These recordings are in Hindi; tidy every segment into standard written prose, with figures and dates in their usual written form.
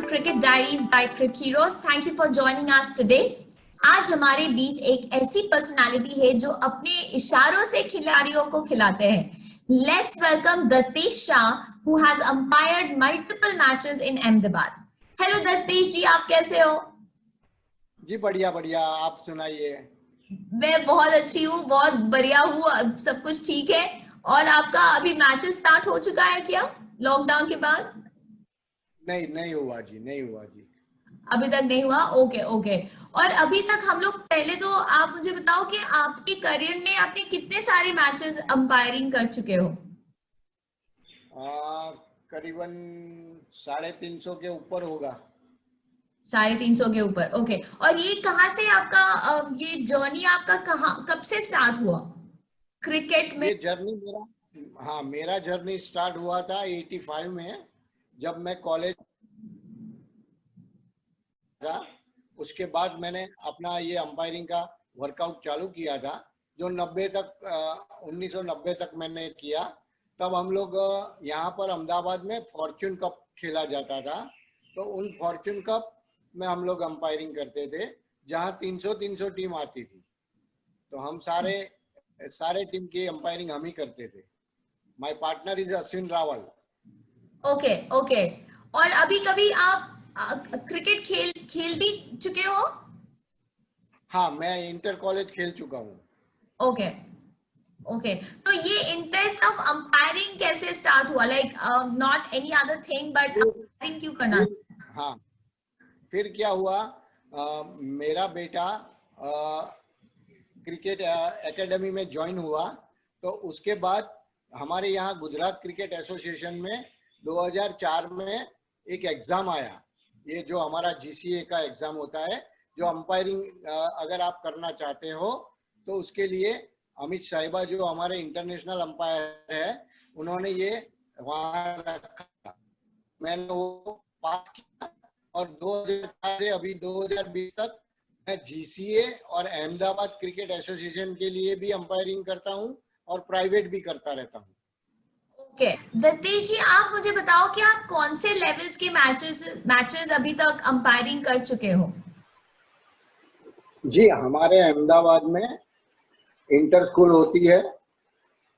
Cricket Diaries by Crick Heroes. Thank you for joining us today. आज हमारे बीच एक ऐसी पर्सनालिटी है जो अपने इशारों से खिलाड़ियों को खिलाते हैं. Let's welcome Datesh Shah, who has umpired multiple matches in Ahmedabad. Hello Datesh जी, आप कैसे हो? जी बढ़िया बढ़िया, आप सुनाइए. मैं बहुत अच्छी हूँ, बहुत बढ़िया हूँ, सब कुछ ठीक है. और आपका अभी मैचेस स्टार्ट हो चुका है क्या लॉकडाउन के बाद? नहीं हुआ जी, नहीं हुआ जी. अभी तक नहीं हुआ. ओके. और अभी तक हम लोग, पहले तो आप मुझे बताओ कि आपके करियर में आपने कितने सारे मैचेस अंपायरिंग कर चुके हो? करीबन 350 के ऊपर होगा. 350 के ऊपर. ओके. और ये कहाँ से आपका ये जर्नी आपका कब से स्टार्ट हुआ क्रिकेट में? ये जर्नी मेरा जर्नी स्टार्ट हुआ था 85 में, जब मैं कॉलेज था. उसके बाद मैंने अपना ये अंपायरिंग का वर्कआउट चालू किया था, जो 1990 तक मैंने किया. तब हम लोग यहाँ पर अहमदाबाद में फॉर्च्यून कप खेला जाता था, तो उन फॉर्च्यून कप में हम लोग अंपायरिंग करते थे, जहाँ 300 टीम आती थी. तो हम सारे टीम की अंपायरिंग हम ही करते थे. My partner is Ashwin Rawal. Okay. और अभी कभी आप क्रिकेट खेल भी चुके हो? हाँ, मैं इंटर कॉलेज खेल चुका हूँ. ओके. तो ये इंटरेस्ट ऑफ अंपायरिंग कैसे स्टार्ट हुआ? Like not any other thing, but umpiring क्यों करना? हाँ, फिर क्या हुआ, मेरा बेटा क्रिकेट एकेडमी में ज्वाइन हुआ. तो उसके बाद हमारे यहाँ गुजरात क्रिकेट एसोसिएशन में 2004 में एक एग्जाम आया. ये जो हमारा जीसीए का एग्जाम होता है, जो अंपायरिंग अगर आप करना चाहते हो तो उसके लिए अमित साहिबा जो हमारे इंटरनेशनल अंपायर है, उन्होंने ये वहाँ रखा. मैंने वो पास किया और 2004 से अभी 2020 तक मैं जीसीए और अहमदाबाद क्रिकेट एसोसिएशन के लिए भी अंपायरिंग करता हूँ और प्राइवेट भी करता रहता हूँ. ओके. दत्तेश जी, आप मुझे बताओ कि आप कौन से लेवल्स के मैचेस अभी तक अंपायरिंग कर चुके हो? जी, हमारे अहमदाबाद में इंटर स्कूल होती है,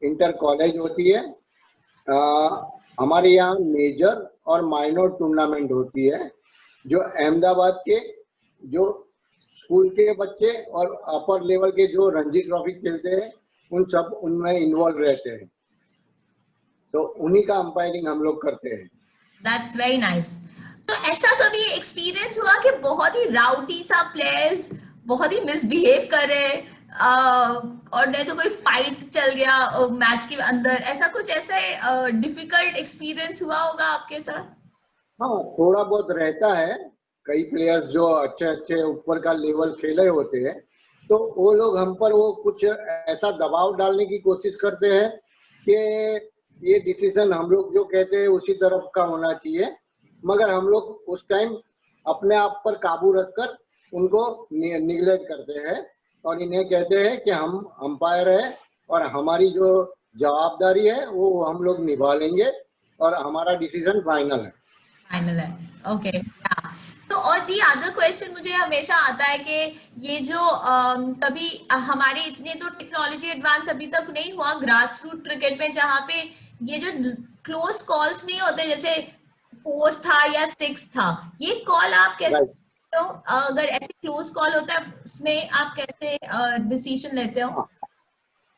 इंटर कॉलेज होती है. हमारे यहाँ मेजर और माइनर टूर्नामेंट होती है, जो अहमदाबाद के जो स्कूल के बच्चे और अपर लेवल के जो रणजी ट्रॉफी खेलते हैं, उनमें इन्वॉल्व रहते हैं. तो उन्हीं का अंपायरिंग हम लोग करते हैं. That's very nice. तो ऐसा कभी एक्सपीरियंस हुआ कि बहुत ही राउटी सा प्लेयर्स बहुत ही मिसबिहेव कर रहे हैं, और नहीं तो कोई फाइट चल गया मैच के अंदर, ऐसा डिफिकल्ट एक्सपीरियंस हुआ होगा आपके साथ? हाँ, थोड़ा बहुत रहता है. कई प्लेयर्स जो अच्छे ऊपर का लेवल खेले होते हैं, तो वो लोग हम पर वो कुछ ऐसा दबाव डालने की कोशिश करते हैं कि ये डिसीजन हम लोग जो कहते हैं उसी तरफ का होना चाहिए. मगर हम लोग उस टाइम अपने आप पर काबू रखकर उनको निगलेक्ट करते हैं और इन्हें कहते हैं कि हम अंपायर है और हमारी जो जवाबदारी है वो हम लोग निभा लेंगे और हमारा डिसीजन फाइनल है. ओके. तो और दी अदर क्वेश्चन मुझे हमेशा आता है कि ये जो कभी हमारे इतने तो टेक्नोलॉजी एडवांस अभी तक नहीं हुआ ग्रास रूट क्रिकेट में, जहाँ पे ये जो क्लोज कॉल्स नहीं होते, जैसे 4 था या 6 था, ये कॉल आप कैसे तो अगर ऐसे क्लोज कॉल होता है उसमें आप कैसे डिसीजन लेते हो?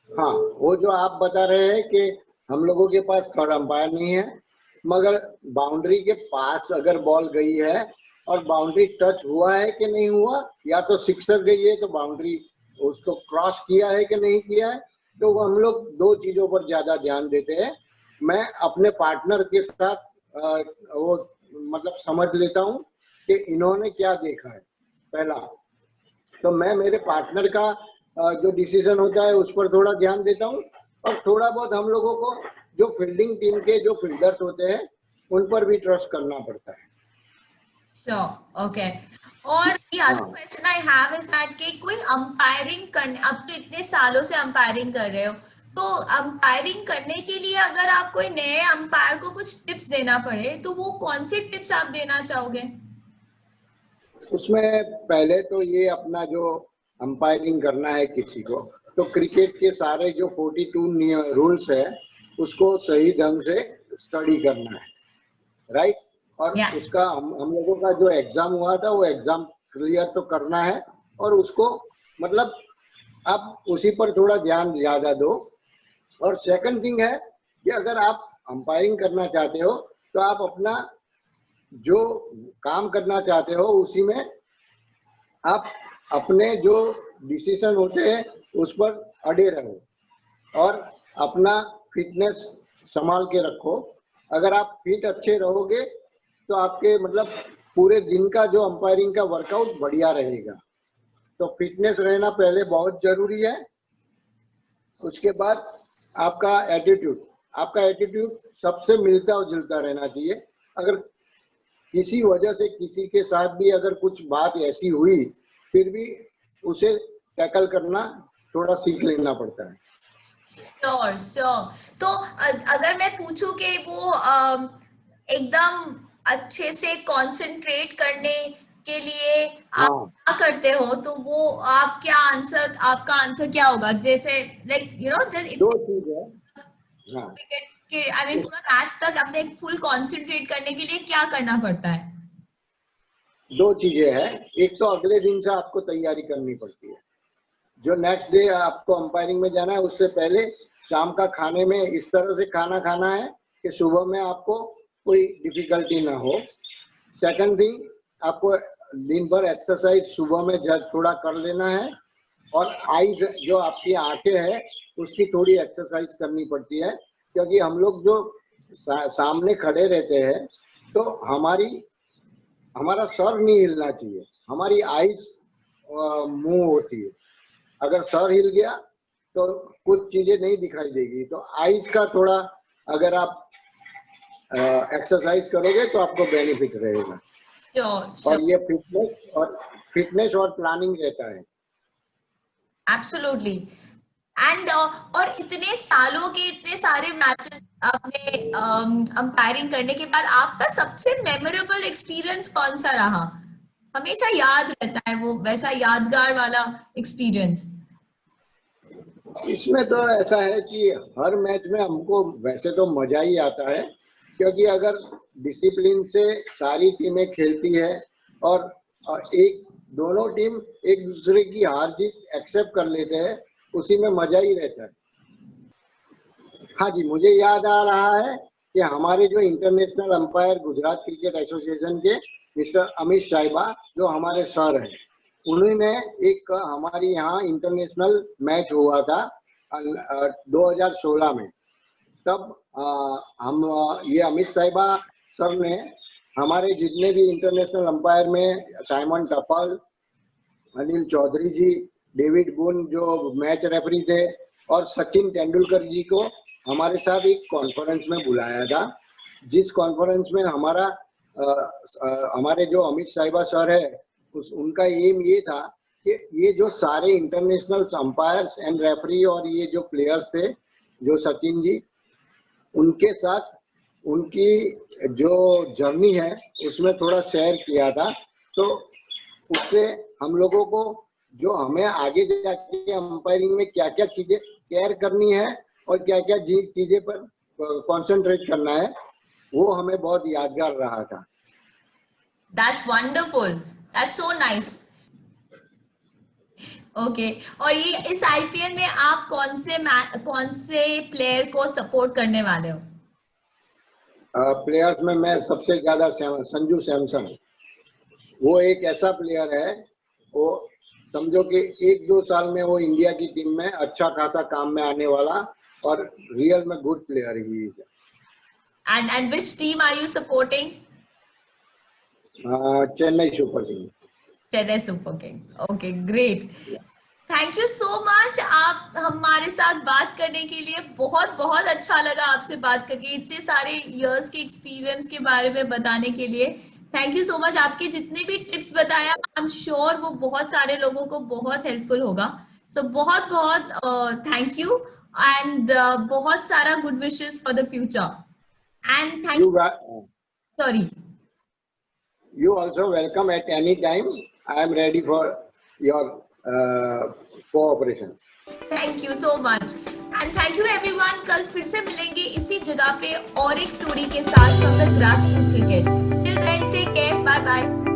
हाँ, वो जो आप बता रहे हैं कि हम लोगों के पास थर्ड अंपायर नहीं है, मगर बाउंड्री के पास अगर बॉल गई है और बाउंड्री टच हुआ है कि नहीं हुआ, या तो सिक्सर गई है तो बाउंड्री उसको क्रॉस किया है कि नहीं किया है, तो हम लोग दो चीजों पर ज्यादा ध्यान देते हैं. मैं अपने पार्टनर के साथ वो मतलब समझ लेता हूँ कि इन्होंने क्या देखा है पहला. तो मैं मेरे पार्टनर का जो डिसीजन होता है उस पर थोड़ा ध्यान देता हूँ, और थोड़ा बहुत हम लोगों को जो फील्डिंग टीम के जो फील्डर्स होते हैं उन पर भी ट्रस्ट करना पड़ता है. Sure. Okay. और the other question I have is that कि कोई अंपायरिंग करने, अब तो इतने सालों से अंपायरिंग कर रहे हो, तो अंपायरिंग करने के लिए अगर आप कोई नए अंपायर को कुछ टिप्स देना पड़े तो वो कौन से टिप्स आप देना चाहोगे? उसमें पहले तो ये अपना जो अंपायरिंग करना है किसी को, तो क्रिकेट के सारे जो 42 रूल्स है उसको सही ढंग से स्टडी करना है, राइट। और या उसका हम लोगों का जो एग्जाम हुआ था वो एग्जाम क्लियर तो करना है, और उसको मतलब आप उसी पर थोड़ा ध्यान ज्यादा दो। और सेकंड थिंग है कि अगर आप अंपायरिंग करना चाहते हो तो आप अपना जो काम करना चाहते हो उसी में आप अपने जो डिसीजन होते हैं उस पर अड़े रहो और अपना फिटनेस संभाल के रखो। अगर आप फिट अच्छे रहोगे तो आपके मतलब पूरे दिन का जो अंपायरिंग का वर्कआउट बढ़िया रहेगा। तो फिटनेस रहना पहले बहुत जरूरी है। उसके बाद आपका एटीट्यूड सबसे मिलता और जुलता रहना चाहिए। अगर किसी वजह से किसी के साथ भी अगर कुछ बात ऐसी हुई फिर भी उसे टैकल करना थोड़ा सीख लेना पड़ता है। Sure sure. तो अगर मैं पूछूं कि वो एकदम अच्छे से कंसंट्रेट करने के लिए आप हाँ, क्या करते हो तो वो आप क्या आंसर आपका आंसर क्या होगा? जैसे लाइक यू नो दो जस्ट चीज है। हाँ, क्रिकेट के आई मीन उस पूरा मैच तक अपने फुल कंसंट्रेट करने के लिए क्या करना पड़ता है? दो चीजें हैं। एक तो अगले दिन से आपको तैयारी करनी पड़ती है। जो नेक्स्ट डे आपको अंपायरिंग में जाना है उससे पहले शाम का खाने में इस तरह से खाना खाना है कि सुबह में आपको कोई डिफिकल्टी ना हो। सेकंड थिंग, आपको दिन भर एक्सरसाइज सुबह में थोड़ा कर लेना है। और आईज जो आपकी आंखें हैं उसकी थोड़ी एक्सरसाइज करनी पड़ती है, क्योंकि हम लोग जो सामने खड़े रहते हैं तो हमारा सर नहीं हिलना चाहिए, हमारी आईज मूव होती है। अगर सर हिल गया तो कुछ चीजें नहीं दिखाई देगी। तो आईज का थोड़ा अगर आप एक्सरसाइज करोगे तो आपको बेनिफिट रहेगा। श्योर और श्योर। ये फिटनेस और प्लानिंग रहता है। एब्सोल्युटली। एंड और इतने सालों के इतने सारे मैचेस आपने अंपायरिंग करने के बाद आपका सबसे मेमोरेबल एक्सपीरियंस कौन सा रहा? हमेशा याद रहता है वो वैसा यादगार वाला एक्सपीरियंस। इसमें तो ऐसा है कि हर मैच में हमको वैसे तो मजा ही आता है, क्योंकि अगर डिसिप्लिन से सारी टीमें खेलती है और एक दोनों टीम एक दूसरे की हार जीत एक्सेप्ट कर लेते हैं, उसी में मजा ही रहता है। हाँ जी, मुझे याद आ रहा है कि हमारे जो international umpire Gujarat cricket association के मिस्टर अमित साहिबा जो हमारे सर हैं, उन्होंने एक हमारी यहाँ इंटरनेशनल मैच हुआ था 2016 में। तब हम ये अमित साहिबा सर ने हमारे जितने भी इंटरनेशनल अंपायर में साइमन टफल, अनिल चौधरी जी, डेविड बुन जो मैच रेफरी थे, और सचिन तेंदुलकर जी को हमारे साथ एक कॉन्फ्रेंस में बुलाया था। जिस कॉन्फ्रेंस में हमारे जो अमित साहिबा सर है उनका एम ये था कि ये जो सारे इंटरनेशनल अंपायर्स एंड रेफरी और ये जो प्लेयर्स थे, जो सचिन जी, उनके साथ उनकी जो जर्नी है उसमें थोड़ा शेयर किया था। तो उससे हम लोगों को जो हमें आगे जाके अंपायरिंग में क्या क्या चीजें केयर करनी है और क्या क्या चीजें पर कंसंट्रेट करना है, वो हमें बहुत यादगार रहा था। That's wonderful. That's so nice. Okay. और ये इस आईपीएल में आप कौन से प्लेयर को सपोर्ट करने वाले हो? प्लेयर्स में मैं सबसे ज्यादा संजू सैमसन। वो एक ऐसा प्लेयर है, वो समझो कि 1-2 साल में वो इंडिया की टीम में अच्छा खासा काम में आने वाला, और रियल में गुड प्लेयर ही है। And which team are you supporting? Chennai super king. Chennai super Kings. Okay great. Thank you so much आप हमारे साथ बात करने के लिए। बहुत बहुत अच्छा लगा आपसे बात करके, इतने सारे इयर्स के एक्सपीरियंस के बारे में बताने के लिए। Thank you so much. आपके जितने भी टिप्स बताया आई एम श्योर वो बहुत सारे लोगों को बहुत हेल्पफुल होगा। सो बहुत बहुत थैंक यू। एंड बहुत सारा good wishes for the future and thank You you. got, sorry. you also welcome at any time. I am ready for your cooperation. Thank you so much and thank you everyone. कल फिर से मिलेंगे इसी जगह पे और एक स्टोरी के साथ from the grass root cricket. Till then take care. Bye bye.